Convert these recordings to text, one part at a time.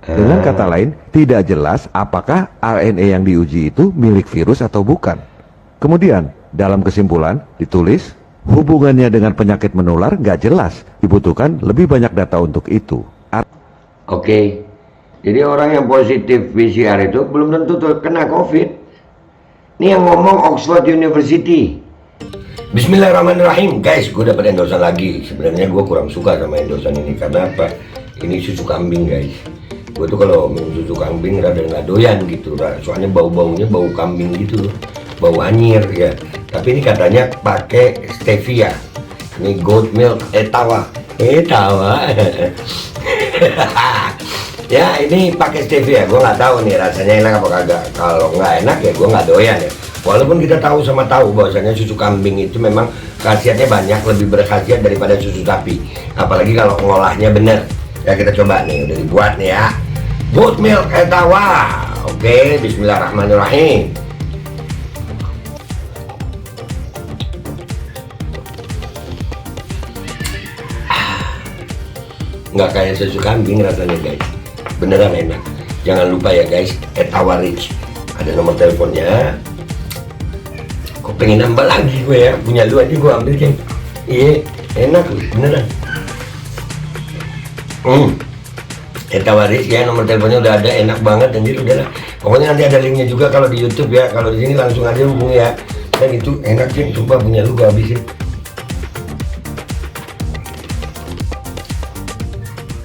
Dengan kata lain, tidak jelas apakah RNA yang diuji itu milik virus atau bukan. Kemudian, dalam kesimpulan, ditulis, hubungannya dengan penyakit menular nggak jelas, dibutuhkan lebih banyak data untuk itu. Oke, jadi orang yang positif PCR itu belum tentu kena COVID. Ini yang ngomong Oxford University. Bismillahirrahmanirrahim. Guys, gue dapat endorsan lagi. Sebenarnya gue kurang suka sama endorsan ini. Karena apa? Ini susu kambing, guys. Gue tuh kalau minum susu kambing rada nggak doyan gitu. Soalnya bau-baunya bau kambing gitu loh. Bau anyir ya. Tapi ini katanya pakai stevia. Ini goat milk etawa. Ya ini pakai stevia. Gue nggak tahu nih rasanya enak apa kagak. Kalau nggak enak ya gue nggak doyan ya. Walaupun kita tahu sama tahu bahwasanya susu kambing itu memang khasiatnya banyak, lebih berkhasiat daripada susu sapi. Apalagi kalau ngolahnya bener. Ya kita coba nih, udah dibuat nih ya. Goat milk etawa. Oke, bismillahirrahmanirrahim. Nggak kayak susu kambing rasanya guys, beneran enak. Jangan lupa ya guys, Etawa Rich, ada nomor teleponnya. Kok pengen nambah lagi gue ya, punya lu aja gue ambil ceng. Iya, enak loh, beneran. Etawa Rich ya, nomor teleponnya udah ada, enak banget anjir, udahlah. Pokoknya nanti ada linknya juga kalau di YouTube ya, kalau di sini langsung aja hubungi ya. Dan itu enak ceng, coba punya lu gue habisin.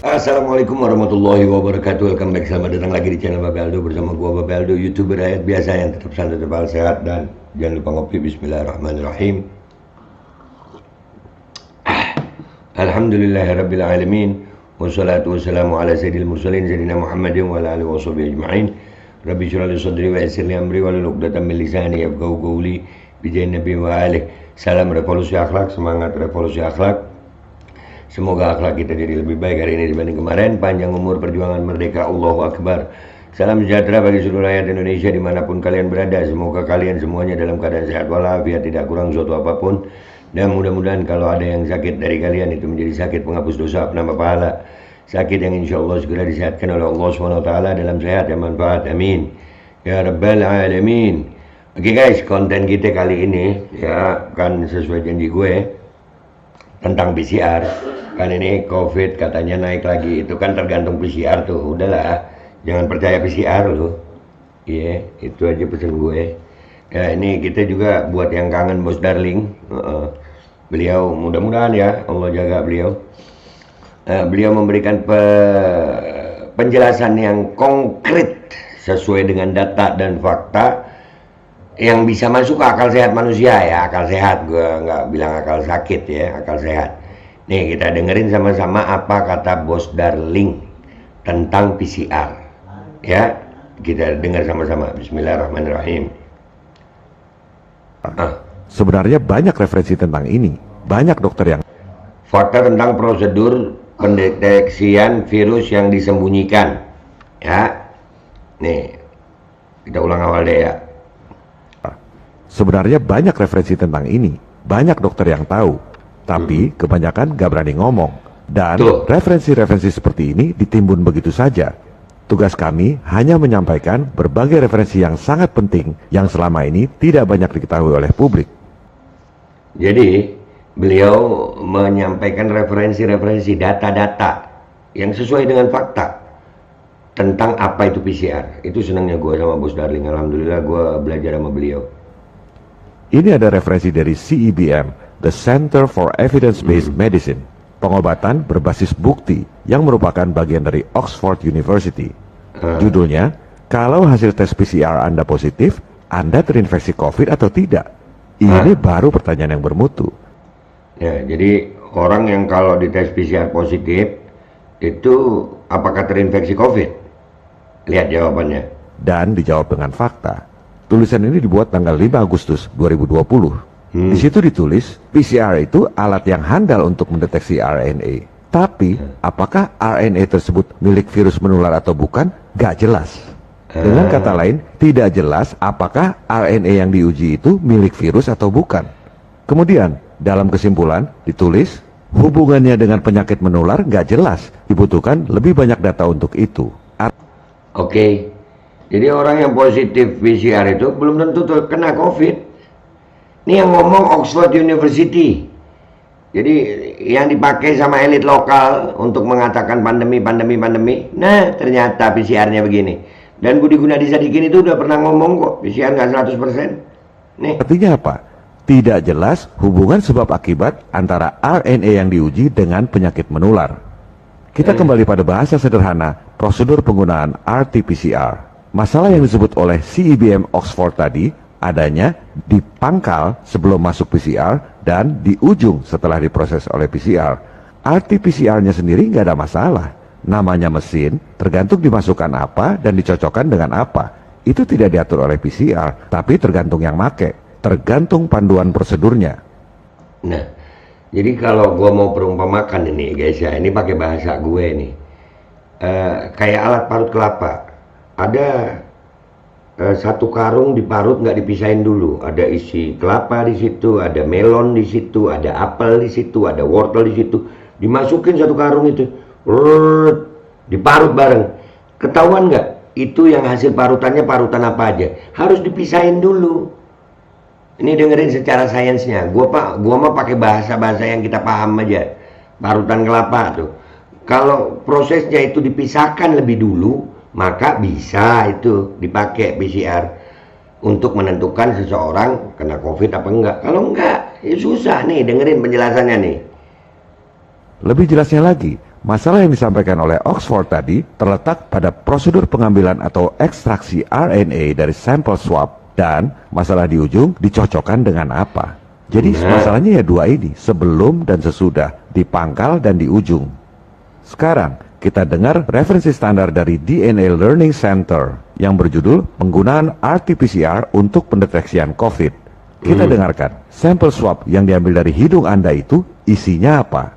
Assalamualaikum warahmatullahi wabarakatuh. Welcome back, selamat datang lagi di channel Babe Aldo bersama gua Babe Aldo, YouTuber rakyat biasa yang tetap santai, tetap sehat, dan jangan lupa ngopi. Bismillahirrahmanirrahim. Alhamdulillahirabbil alamin. Wassalatu wassalamu ala sayyidil mursalin sayyidina Muhammadin wa ala alihi washabihi ajma'in. Rabbi shrah li sadri wa yassir li amri wahlul 'uqdatam min lisani yafqahu qawli bi jahin nabi wa alihi. Salam revolusi akhlak, semangat revolusi akhlak. Semoga akhlak kita jadi lebih baik hari ini dibanding kemarin. Panjang umur, perjuangan merdeka, Allahu Akbar. Salam sejahtera bagi seluruh rakyat Indonesia dimanapun kalian berada. Semoga kalian semuanya dalam keadaan sehat walafiat, tidak kurang suatu apapun. Dan mudah-mudahan kalau ada yang sakit dari kalian itu menjadi sakit penghapus dosa, penambah pahala. Sakit yang insya Allah segera disehatkan oleh Allah SWT dalam sehat dan manfaat. Amin. Ya Rabbal Alamin. Oke guys, konten kita kali ini ya kan sesuai janji gue tentang PCR. Kan ini COVID katanya naik lagi, itu kan tergantung PCR tuh. Udahlah, jangan percaya PCR loh. Iya, itu aja pesan gue. Ya ini kita juga buat yang kangen Bos Darling. Beliau mudah-mudahan ya Allah jaga beliau. Beliau memberikan penjelasan yang konkret sesuai dengan data dan fakta yang bisa masuk ke akal sehat manusia ya. Akal sehat, gue nggak bilang akal sakit ya, akal sehat. Nih kita dengerin sama-sama apa kata Bos Darling tentang PCR. Ya, kita dengar sama-sama. Bismillahirrahmanirrahim. Sebenarnya banyak referensi tentang ini. Banyak dokter yang fakta tentang prosedur pendeteksian virus yang disembunyikan. Ya, nih kita ulang awal deh ya. Sebenarnya banyak referensi tentang ini. Banyak dokter yang tahu. Tapi kebanyakan gak berani ngomong. Dan referensi-referensi seperti ini ditimbun begitu saja. Tugas kami hanya menyampaikan berbagai referensi yang sangat penting yang selama ini tidak banyak diketahui oleh publik. Jadi beliau menyampaikan referensi-referensi data-data yang sesuai dengan fakta tentang apa itu PCR. Itu senangnya gue sama Bos Darling. Alhamdulillah gue belajar sama beliau. Ini ada referensi dari CEBM, The Center for Evidence-Based Medicine, pengobatan berbasis bukti yang merupakan bagian dari Oxford University. Judulnya, kalau hasil tes PCR Anda positif, Anda terinfeksi COVID atau tidak? Ini baru pertanyaan yang bermutu. Ya, jadi orang yang kalau dites PCR positif, itu apakah terinfeksi COVID? Lihat jawabannya. Dan dijawab dengan fakta. Tulisan ini dibuat tanggal 5 Agustus 2020. Di situ ditulis, PCR itu alat yang handal untuk mendeteksi RNA. Tapi, apakah RNA tersebut milik virus menular atau bukan? Gak jelas. Dengan kata lain, tidak jelas apakah RNA yang diuji itu milik virus atau bukan. Kemudian, dalam kesimpulan, ditulis, hubungannya dengan penyakit menular gak jelas. Dibutuhkan lebih banyak data untuk itu. Oke. Jadi orang yang positif PCR itu belum tentu kena COVID. Ini yang ngomong Oxford University. Jadi yang dipakai sama elit lokal untuk mengatakan pandemi. Nah, ternyata PCR-nya begini. Dan Budi Gunadi Sadikin itu udah pernah ngomong kok, PCR nggak 100%. Nih. Artinya apa? Tidak jelas hubungan sebab akibat antara RNA yang diuji dengan penyakit menular. Kita kembali pada bahasa sederhana, prosedur penggunaan RT-PCR. Masalah yang disebut oleh CEBM Oxford tadi, adanya di pangkal sebelum masuk PCR dan di ujung setelah diproses oleh PCR. RT-PCR-nya sendiri nggak ada masalah. Namanya mesin, tergantung dimasukkan apa dan dicocokkan dengan apa. Itu tidak diatur oleh PCR, tapi tergantung yang make, tergantung panduan prosedurnya. Nah, jadi kalau gue mau perumpamakan ini guys ya, ini pakai bahasa gue nih. Kayak alat parut kelapa. Ada satu karung diparut nggak dipisahin dulu. Ada isi kelapa di situ, ada melon di situ, ada apel di situ, ada wortel di situ. Dimasukin satu karung itu, diparut bareng. Ketahuan nggak? Itu yang hasil parutannya parutan apa aja? Harus dipisahin dulu. Ini dengerin secara sainsnya. Gua mah pakai bahasa yang kita paham aja. Parutan kelapa tuh. Kalau prosesnya itu dipisahkan lebih dulu, maka bisa itu dipakai PCR untuk menentukan seseorang kena COVID apa enggak. Kalau enggak, ya susah nih, dengerin penjelasannya nih. Lebih jelasnya lagi, masalah yang disampaikan oleh Oxford tadi terletak pada prosedur pengambilan atau ekstraksi RNA dari sampel swab dan masalah di ujung dicocokkan dengan apa. Jadi masalahnya ya dua ini, sebelum dan sesudah, di pangkal dan di ujung. Sekarang kita dengar referensi standar dari DNA Learning Center yang berjudul penggunaan RT-PCR untuk pendeteksian COVID. Kita dengarkan, sampel swab yang diambil dari hidung Anda itu isinya apa?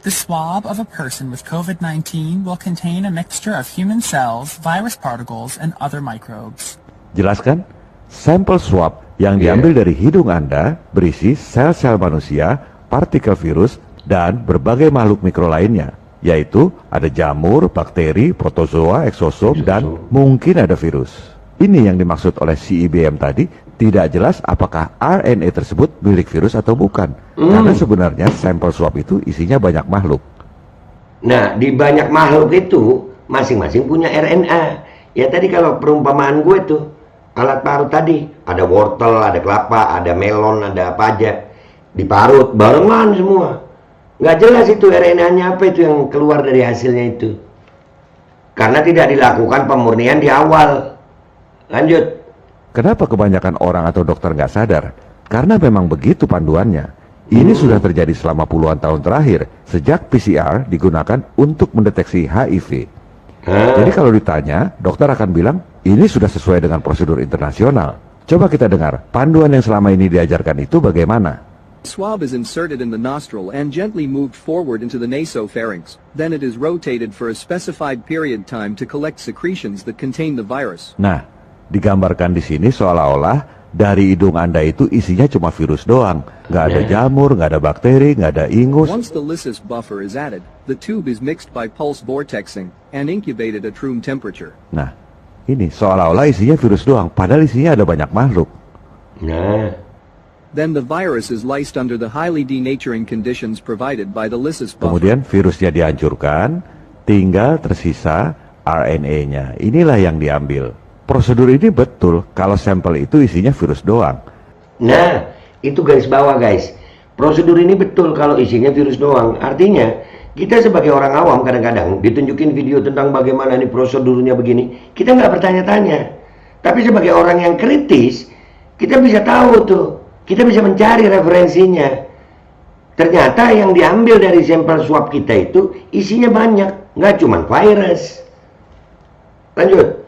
The swab of a person with COVID-19 will contain a mixture of human cells, virus particles, and other microbes. Jelaskan, sampel swab yang diambil dari hidung Anda berisi sel-sel manusia, partikel virus, dan berbagai makhluk mikro lainnya, yaitu ada jamur, bakteri, protozoa, eksosom, dan mungkin ada virus. Ini yang dimaksud oleh CEBM tadi, tidak jelas apakah RNA tersebut milik virus atau bukan. Karena sebenarnya sampel swab itu isinya banyak makhluk. Nah, di banyak makhluk itu masing-masing punya RNA. Ya tadi kalau perumpamaan gue tuh, alat parut tadi, ada wortel, ada kelapa, ada melon, ada apa aja. Diparut barengan semua. Nggak jelas itu RNA-nya apa itu yang keluar dari hasilnya itu. Karena tidak dilakukan pemurnian di awal. Lanjut. Kenapa kebanyakan orang atau dokter nggak sadar? Karena memang begitu panduannya. Ini sudah terjadi selama puluhan tahun terakhir, sejak PCR digunakan untuk mendeteksi HIV. Jadi kalau ditanya, dokter akan bilang, ini sudah sesuai dengan prosedur internasional. Coba kita dengar, panduan yang selama ini diajarkan itu bagaimana? Swab is inserted in the nostril and gently moved forward into the nasopharynx. Then it is rotated for a specified period time to collect secretions that contain the virus. Nah, digambarkan di sini seolah-olah dari hidung Anda itu isinya cuma virus doang. Nggak ada jamur, nggak ada bakteri, nggak ada ingus. Once the lysis buffer is added, the tube is mixed by pulse vortexing and incubated at room temperature. Nah, ini seolah-olah isinya virus doang, padahal isinya ada banyak makhluk. Nah, Then the virus is lysed under the highly denaturing conditions provided by the lysis buffer. Kemudian virusnya dihancurkan, tinggal tersisa RNA-nya. Inilah yang diambil. Prosedur ini betul kalau sampel itu isinya virus doang. nah, itu garis bawah guys. Prosedur ini betul kalau isinya virus doang. Artinya, kita sebagai orang awam kadang-kadang ditunjukin video tentang bagaimana nih prosedurnya begini. Kita nggak bertanya-tanya. Tapi sebagai orang yang kritis, kita bisa tahu tuh. Kita bisa mencari referensinya. Ternyata yang diambil dari sampel swab kita itu isinya banyak, nggak cuma virus. Lanjut.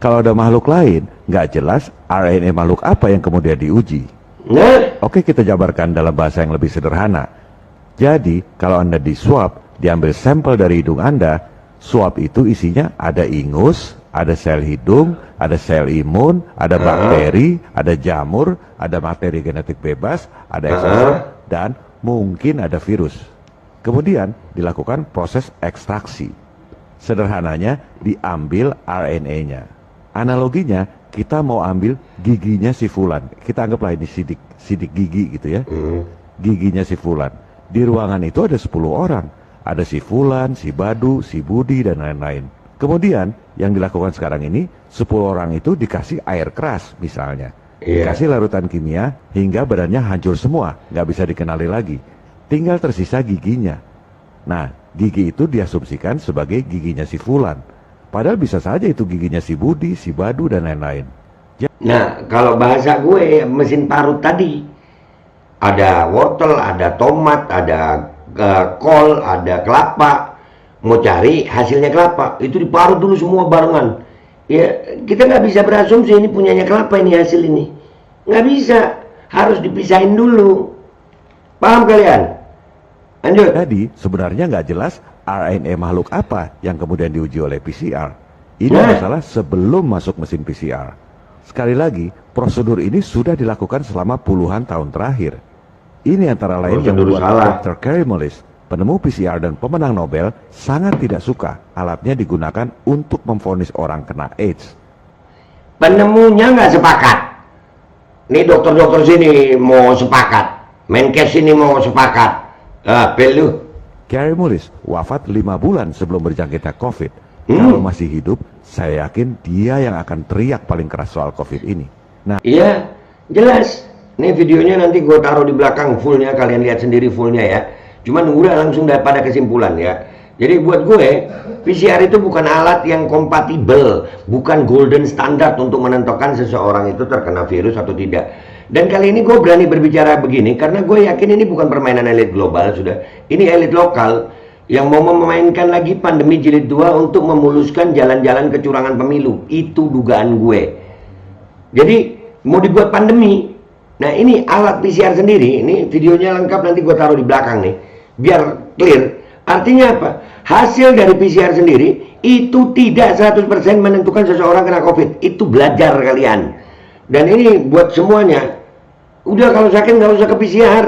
Kalau ada makhluk lain, nggak jelas RNA makhluk apa yang kemudian diuji. Nah, Oke, kita jabarkan dalam bahasa yang lebih sederhana. Jadi, kalau Anda diswab, diambil sampel dari hidung Anda, swab itu isinya ada ingus, ada sel hidung, ada sel imun, ada bakteri, ada jamur, ada materi genetik bebas, ada eksosom, dan mungkin ada virus. Kemudian dilakukan proses ekstraksi. Sederhananya, diambil RNA-nya. Analoginya, kita mau ambil giginya si Fulan. Kita anggaplah ini sidik gigi gitu ya. Giginya si Fulan. Di ruangan itu ada 10 orang. Ada si Fulan, si Badu, si Budi, dan lain-lain. Kemudian, yang dilakukan sekarang ini, 10 orang itu dikasih air keras misalnya. Dikasih larutan kimia hingga badannya hancur semua, nggak bisa dikenali lagi. Tinggal tersisa giginya. Nah, gigi itu diasumsikan sebagai giginya si Fulan. Padahal bisa saja itu giginya si Budi, si Badu, dan lain-lain. Nah, kalau bahasa gue, mesin parut tadi, ada wortel, ada tomat, ada kol, ada kelapa. Mau cari hasilnya kelapa, itu diparut dulu semua barengan. Ya, kita nggak bisa berasumsi ini punyanya kelapa ini hasil ini. Nggak bisa, harus dipisahin dulu. Paham kalian? Lanjut. Jadi, sebenarnya nggak jelas RNA makhluk apa yang kemudian diuji oleh PCR. Ini masalah sebelum masuk mesin PCR. Sekali lagi, prosedur ini sudah dilakukan selama puluhan tahun terakhir. Ini antara lain yang membuat Dr. Kary Mullis, penemu PCR dan pemenang Nobel, sangat tidak suka alatnya digunakan untuk memvonis orang kena AIDS. Penemunya nggak sepakat. Nih dokter-dokter sini mau sepakat, Menkes sini mau sepakat. Belu. Kary Mullis wafat 5 bulan sebelum berjangkitnya COVID. Kalau masih hidup, saya yakin dia yang akan teriak paling keras soal COVID ini. Nah, iya, jelas. Nih videonya nanti gue taruh di belakang fullnya, kalian lihat sendiri fullnya ya. Cuman udah langsung pada kesimpulan ya. Jadi buat gue, PCR itu bukan alat yang kompatibel, bukan golden standard untuk menentukan seseorang itu terkena virus atau tidak. Dan kali ini gue berani berbicara begini karena gue yakin ini bukan permainan elit global sudah. Ini elit lokal yang mau memainkan lagi pandemi jilid 2 untuk memuluskan jalan-jalan kecurangan pemilu. Itu dugaan gue. Jadi mau dibuat pandemi. Nah ini alat PCR sendiri, ini videonya lengkap nanti gue taruh di belakang nih. Biar clear. Artinya apa? Hasil dari PCR sendiri itu tidak 100% menentukan seseorang kena COVID. Itu belajar kalian. Dan ini buat semuanya. Udah kalau sakit nggak usah ke PCR.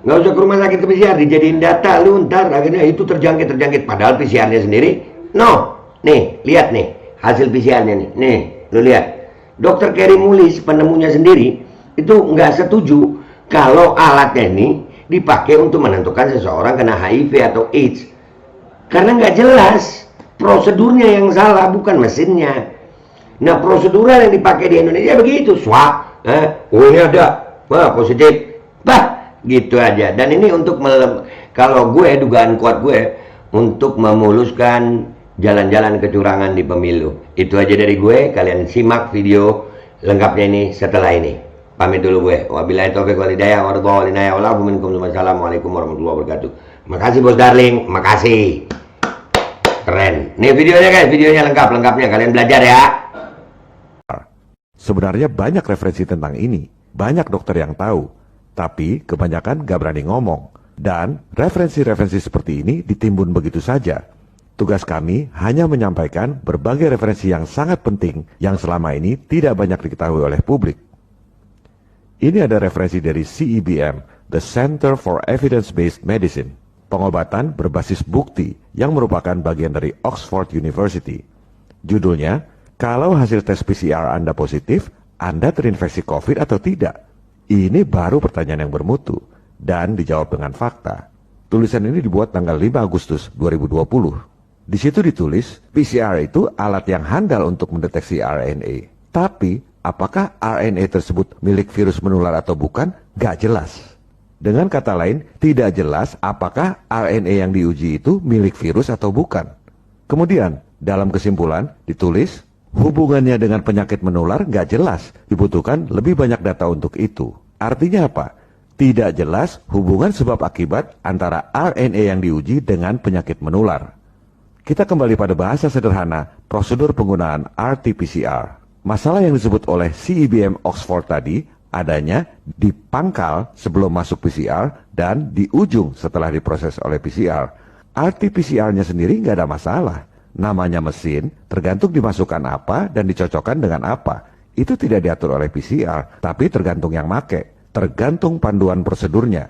Nggak usah ke rumah sakit ke PCR. Dijadiin data lu ntar akhirnya itu terjangkit. Padahal PCR-nya sendiri. No. Nih, lihat nih. Hasil PCR-nya nih. Nih, lu lihat. Dr. Kary Mullis penemunya sendiri itu nggak setuju kalau alatnya ini dipakai untuk menentukan seseorang kena HIV atau AIDS. Karena nggak jelas. Prosedurnya yang salah, bukan mesinnya. Nah, prosedural yang dipakai di Indonesia begitu, swab, oh ini ada, wah positif, bah, gitu aja. Dan ini untuk kalau gue dugaan kuat gue untuk memuluskan jalan-jalan kecurangan di pemilu. Itu aja dari gue. Kalian simak video lengkapnya ini setelah ini. Pamit dulu gue. Wabillahi taufiq wal hidayah warahmatullahi wabarakatuh. Wassalamualaikum warahmatullahi wabarakatuh. Makasih bos darling, makasih. Keren. Nih videonya guys, videonya lengkapnya. Kalian belajar ya. sebenarnya banyak referensi tentang ini. Banyak dokter yang tahu, tapi kebanyakan gak berani ngomong. Dan referensi-referensi seperti ini ditimbun begitu saja. Tugas kami hanya menyampaikan berbagai referensi yang sangat penting yang selama ini tidak banyak diketahui oleh publik. Ini ada referensi dari CEBM, The Center for Evidence-Based Medicine, pengobatan berbasis bukti yang merupakan bagian dari Oxford University. Judulnya, kalau hasil tes PCR Anda positif, Anda terinfeksi COVID atau tidak? Ini baru pertanyaan yang bermutu dan dijawab dengan fakta. Tulisan ini dibuat tanggal 5 Agustus 2020. Di situ ditulis, PCR itu alat yang handal untuk mendeteksi RNA. Tapi, apakah RNA tersebut milik virus menular atau bukan? Gak jelas. Dengan kata lain, tidak jelas apakah RNA yang diuji itu milik virus atau bukan. Kemudian, dalam kesimpulan, ditulis, hubungannya dengan penyakit menular gak jelas. Dibutuhkan lebih banyak data untuk itu. Artinya apa? Tidak jelas hubungan sebab akibat antara RNA yang diuji dengan penyakit menular. Kita kembali pada bahasa sederhana, prosedur penggunaan RT-PCR. Masalah yang disebut oleh CEBM Oxford tadi, adanya di pangkal sebelum masuk PCR dan di ujung setelah diproses oleh PCR. RT-PCR-nya sendiri nggak ada masalah. Namanya mesin, tergantung dimasukkan apa dan dicocokkan dengan apa. Itu tidak diatur oleh PCR, tapi tergantung yang make, tergantung panduan prosedurnya.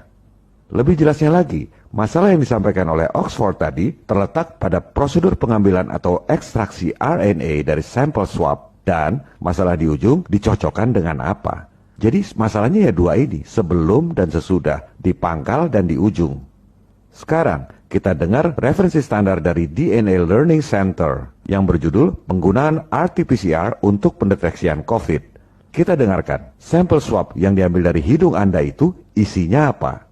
Lebih jelasnya lagi, masalah yang disampaikan oleh Oxford tadi terletak pada prosedur pengambilan atau ekstraksi RNA dari sampel swab dan masalah di ujung dicocokkan dengan apa. Jadi masalahnya ya dua ini, sebelum dan sesudah, di pangkal dan di ujung. Sekarang kita dengar referensi standar dari DNA Learning Center yang berjudul penggunaan RT-PCR untuk pendeteksian COVID. Kita dengarkan, sampel swab yang diambil dari hidung Anda itu isinya apa?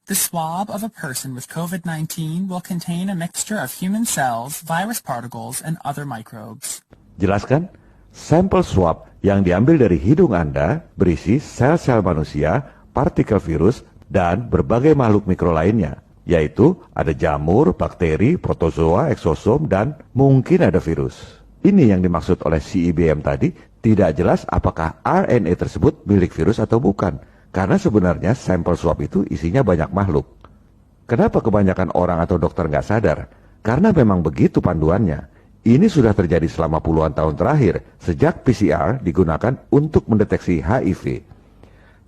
The swab of a person with COVID-19 will contain a mixture of human cells, virus particles, and other microbes. Jelaskan, sampel swab yang diambil dari hidung Anda berisi sel-sel manusia, partikel virus, dan berbagai makhluk mikro lainnya, yaitu ada jamur, bakteri, protozoa, eksosom, dan mungkin ada virus. Ini yang dimaksud oleh CIBM tadi, tidak jelas apakah RNA tersebut milik virus atau bukan. Karena sebenarnya sampel swab itu isinya banyak makhluk. Kenapa kebanyakan orang atau dokter nggak sadar? Karena memang begitu panduannya. Ini sudah terjadi selama puluhan tahun terakhir, sejak PCR digunakan untuk mendeteksi HIV.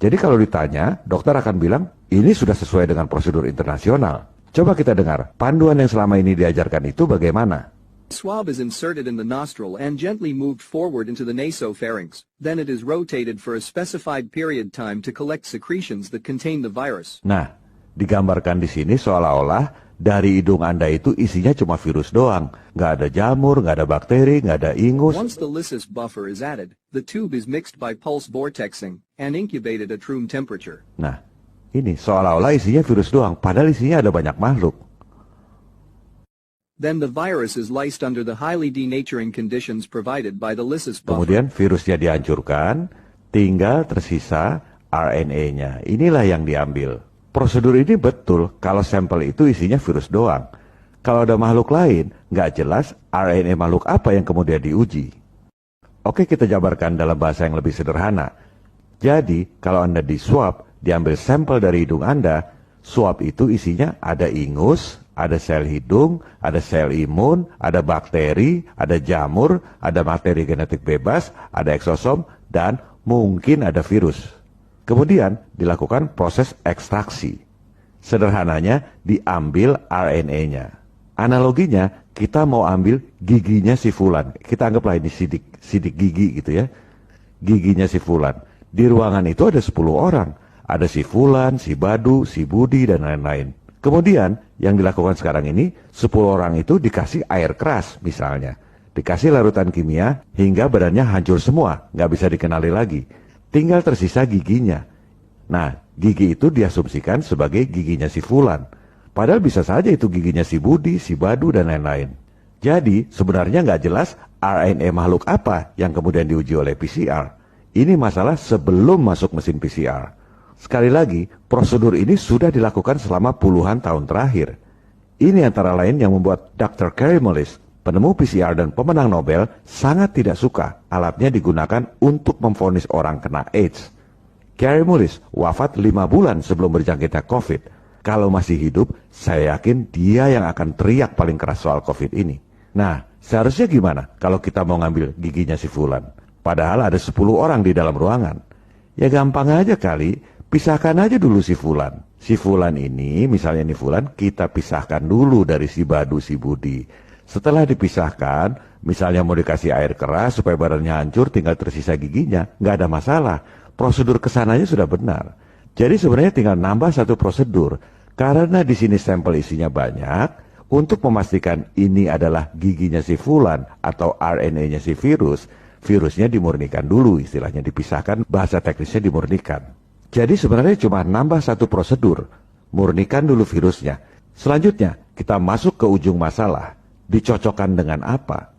Jadi kalau ditanya, dokter akan bilang, ini sudah sesuai dengan prosedur internasional. Coba kita dengar, panduan yang selama ini diajarkan itu bagaimana? Swab is inserted in the nostril and gently moved forward into the nasopharynx. Then it is rotated for a specified period time to collect secretions that contain the virus. Nah, digambarkan di sini seolah-olah dari hidung Anda itu isinya cuma virus doang. Nggak ada jamur, nggak ada bakteri, nggak ada ingus. Once the lysis buffer is added, the tube is mixed by pulse vortexing and incubated at room temperature. Nah, ini seolah-olah isinya virus doang, padahal isinya ada banyak makhluk. Then the virus is lysed under the highly denaturing conditions provided by the lysis buffer. Kemudian virusnya dihancurkan, tinggal tersisa RNA-nya. Inilah yang diambil. Prosedur ini betul kalau sampel itu isinya virus doang. Kalau ada makhluk lain, nggak jelas RNA makhluk apa yang kemudian diuji. Oke, kita jabarkan dalam bahasa yang lebih sederhana. Jadi, kalau Anda di swab, diambil sampel dari hidung Anda, swab itu isinya ada ingus, ada sel hidung, ada sel imun, ada bakteri, ada jamur, ada materi genetik bebas, ada eksosom, dan mungkin ada virus. Kemudian dilakukan proses ekstraksi. Sederhananya diambil RNA-nya. Analoginya kita mau ambil giginya si Fulan. Kita anggaplah ini sidik gigi gitu ya. Giginya si Fulan. Di ruangan itu ada 10 orang. Ada si Fulan, si Badu, si Budi, dan lain-lain. Kemudian yang dilakukan sekarang ini 10 orang itu dikasih air keras misalnya. Dikasih larutan kimia hingga badannya hancur semua. Nggak bisa dikenali lagi. Tinggal tersisa giginya. Nah, gigi itu diasumsikan sebagai giginya si Fulan. Padahal bisa saja itu giginya si Budi, si Badu, dan lain-lain. Jadi sebenarnya nggak jelas RNA makhluk apa yang kemudian diuji oleh PCR. Ini masalah sebelum masuk mesin PCR. Sekali lagi, prosedur ini sudah dilakukan selama puluhan tahun terakhir. Ini antara lain yang membuat Dr. Kary Mullis, penemu PCR dan pemenang Nobel, sangat tidak suka alatnya digunakan untuk memvonis orang kena AIDS. Kary Mullis wafat 5 bulan sebelum berjangkitnya COVID. Kalau masih hidup, saya yakin dia yang akan teriak paling keras soal COVID ini. Nah, seharusnya gimana kalau kita mau ngambil giginya si Fulan? Padahal ada 10 orang di dalam ruangan. Ya gampang aja kali, pisahkan aja dulu si Fulan. Si Fulan ini, misalnya ini Fulan, kita pisahkan dulu dari si Badu, si Budi. Setelah dipisahkan, misalnya mau dikasih air keras supaya badannya hancur, tinggal tersisa giginya, nggak ada masalah. Prosedur kesananya sudah benar. Jadi sebenarnya tinggal nambah satu prosedur. Karena di sini sampel isinya banyak, untuk memastikan ini adalah giginya si Fulan atau RNA-nya si virus, virusnya dimurnikan dulu, istilahnya dipisahkan, bahasa teknisnya dimurnikan. Jadi sebenarnya cuma nambah satu prosedur, murnikan dulu virusnya. Selanjutnya kita masuk ke ujung masalah, dicocokkan dengan apa?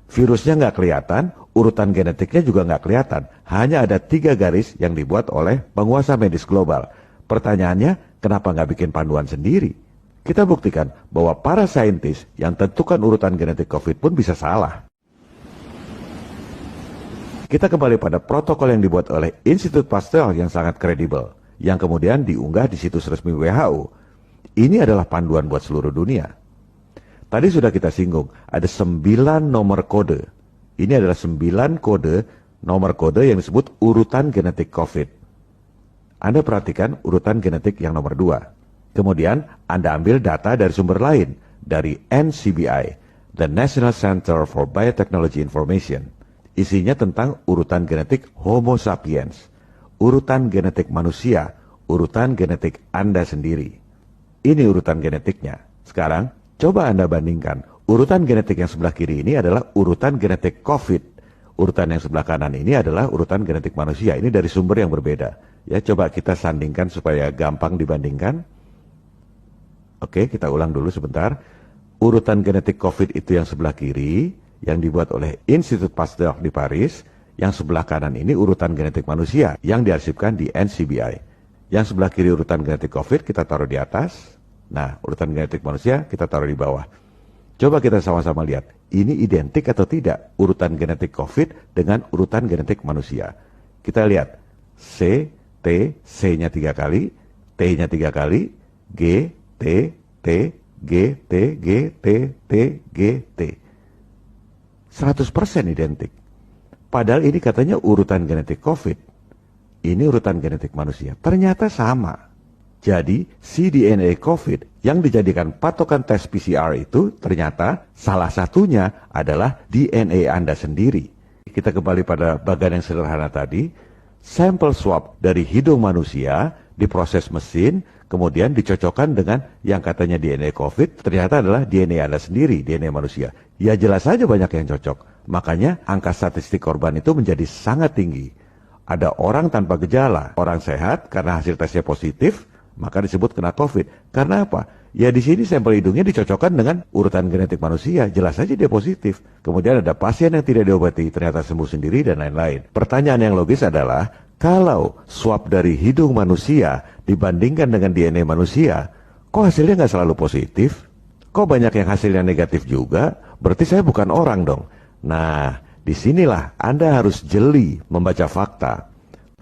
Virusnya nggak kelihatan, urutan genetiknya juga nggak kelihatan, hanya ada 3 garis yang dibuat oleh penguasa medis global. Pertanyaannya, kenapa nggak bikin panduan sendiri? Kita buktikan bahwa para saintis yang tentukan urutan genetik COVID pun bisa salah. Kita kembali pada protokol yang dibuat oleh Institut Pasteur yang sangat kredibel, yang kemudian diunggah di situs resmi WHO. Ini adalah panduan buat seluruh dunia. Tadi sudah kita singgung, ada 9 nomor kode. Ini adalah 9 kode, nomor kode yang disebut urutan genetik COVID. Anda perhatikan urutan genetik yang nomor 2. Kemudian Anda ambil data dari sumber lain, dari NCBI, the National Center for Biotechnology Information. Isinya tentang urutan genetik Homo sapiens, urutan genetik manusia, urutan genetik Anda sendiri. Ini urutan genetiknya. Sekarang, coba Anda bandingkan. Urutan genetik yang sebelah kiri ini adalah urutan genetik COVID. Urutan yang sebelah kanan ini adalah urutan genetik manusia. Ini dari sumber yang berbeda. Ya, coba kita sandingkan supaya gampang dibandingkan. Oke, kita ulang dulu sebentar. Urutan genetik COVID itu yang sebelah kiri, yang dibuat oleh Institut Pasteur di Paris. Yang sebelah kanan ini urutan genetik manusia, yang diarsipkan di NCBI. Yang sebelah kiri urutan genetik COVID kita taruh di atas. Nah, urutan genetik manusia kita taruh di bawah. Coba kita sama-sama lihat, ini identik atau tidak urutan genetik COVID dengan urutan genetik manusia. Kita lihat, C, T, C-nya 3 kali, T-nya 3 kali, G, T, T, G, T, G, T, T, G, T. 100% identik. Padahal ini katanya urutan genetik COVID. Ini urutan genetik manusia. Ternyata sama. Jadi, cDNA COVID yang dijadikan patokan tes PCR itu ternyata salah satunya adalah DNA Anda sendiri. Kita kembali pada bagian yang sederhana tadi. Sampel swab dari hidung manusia diproses mesin, kemudian dicocokkan dengan yang katanya DNA COVID, ternyata adalah DNA Anda sendiri, DNA manusia. Ya jelas saja banyak yang cocok. Makanya angka statistik korban itu menjadi sangat tinggi. Ada orang tanpa gejala, orang sehat karena hasil tesnya positif, maka disebut kena COVID. Karena apa? Ya di sini sampel hidungnya dicocokkan dengan urutan genetik manusia, jelas saja dia positif. Kemudian ada pasien yang tidak diobati, ternyata sembuh sendiri dan lain-lain. Pertanyaan yang logis adalah, kalau swab dari hidung manusia dibandingkan dengan DNA manusia, kok hasilnya nggak selalu positif? Kok banyak yang hasilnya negatif juga? Berarti saya bukan orang dong. Nah, disinilah Anda harus jeli membaca fakta.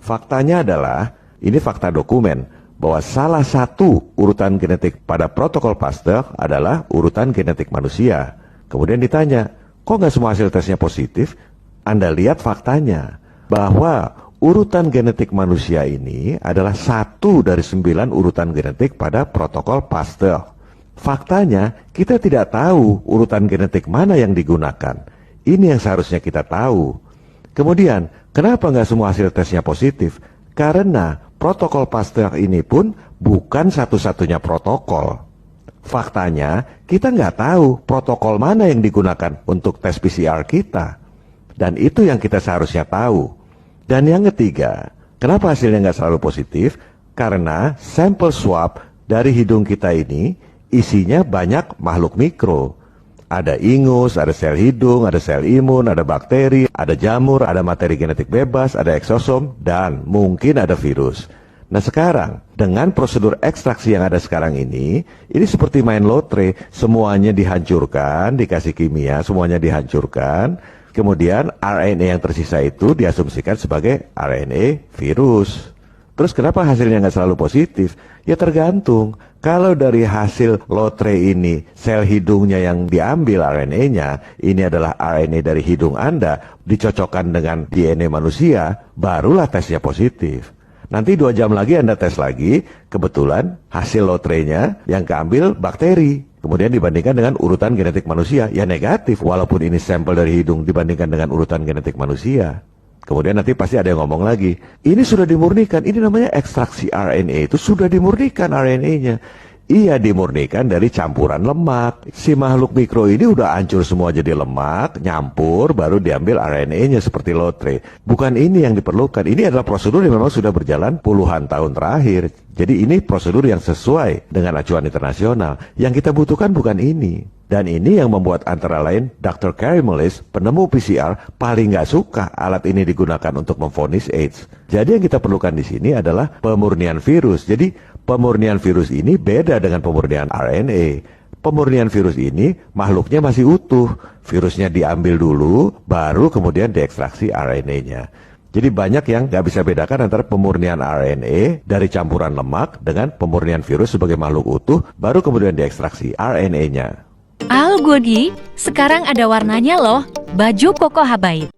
Faktanya adalah, ini fakta dokumen, bahwa salah satu urutan genetik pada protokol Pasteur adalah urutan genetik manusia. Kemudian ditanya, kok nggak semua hasil tesnya positif? Anda lihat faktanya, bahwa urutan genetik manusia ini adalah 1 dari 9 urutan genetik pada protokol Pasteur. Faktanya, kita tidak tahu urutan genetik mana yang digunakan. Ini yang seharusnya kita tahu. Kemudian, kenapa nggak semua hasil tesnya positif? Karena protokol Pasteur ini pun bukan satu-satunya protokol. Faktanya, kita nggak tahu protokol mana yang digunakan untuk tes PCR kita. Dan itu yang kita seharusnya tahu. Dan yang ketiga, kenapa hasilnya nggak selalu positif? Karena sampel swab dari hidung kita ini isinya banyak makhluk mikro. Ada ingus, ada sel hidung, ada sel imun, ada bakteri, ada jamur, ada materi genetik bebas, ada eksosom, dan mungkin ada virus. Nah sekarang, dengan prosedur ekstraksi yang ada sekarang ini seperti main lotre, semuanya dihancurkan, dikasih kimia, semuanya dihancurkan. Kemudian RNA yang tersisa itu diasumsikan sebagai RNA virus. Terus kenapa hasilnya nggak selalu positif? Ya tergantung. Kalau dari hasil lotre ini, sel hidungnya yang diambil RNA-nya, ini adalah RNA dari hidung Anda, dicocokkan dengan DNA manusia, barulah tesnya positif. Nanti 2 jam lagi Anda tes lagi, kebetulan hasil lotrenya yang keambil bakteri. Kemudian dibandingkan dengan urutan genetik manusia, ya negatif, walaupun ini sampel dari hidung dibandingkan dengan urutan genetik manusia. Kemudian nanti pasti ada yang ngomong lagi, ini sudah dimurnikan, ini namanya ekstraksi RNA, itu sudah dimurnikan RNA-nya. Iya dimurnikan dari campuran lemak. Si makhluk mikro ini udah hancur semua jadi lemak, nyampur, baru diambil RNA-nya seperti lotre. Bukan ini yang diperlukan, ini adalah prosedur yang memang sudah berjalan puluhan tahun terakhir. Jadi ini prosedur yang sesuai dengan acuan internasional. Yang kita butuhkan bukan ini. Dan ini yang membuat antara lain Dr. Kary Mullis, penemu PCR, paling nggak suka alat ini digunakan untuk memvonis AIDS. Jadi yang kita perlukan di sini adalah pemurnian virus. Jadi pemurnian virus ini beda dengan pemurnian RNA. Pemurnian virus ini makhluknya masih utuh. Virusnya diambil dulu, baru kemudian diekstraksi RNA-nya. Jadi banyak yang nggak bisa bedakan antara pemurnian RNA dari campuran lemak dengan pemurnian virus sebagai makhluk utuh, baru kemudian diekstraksi RNA-nya. Al Godi, sekarang ada warnanya loh, baju Koko Habaib.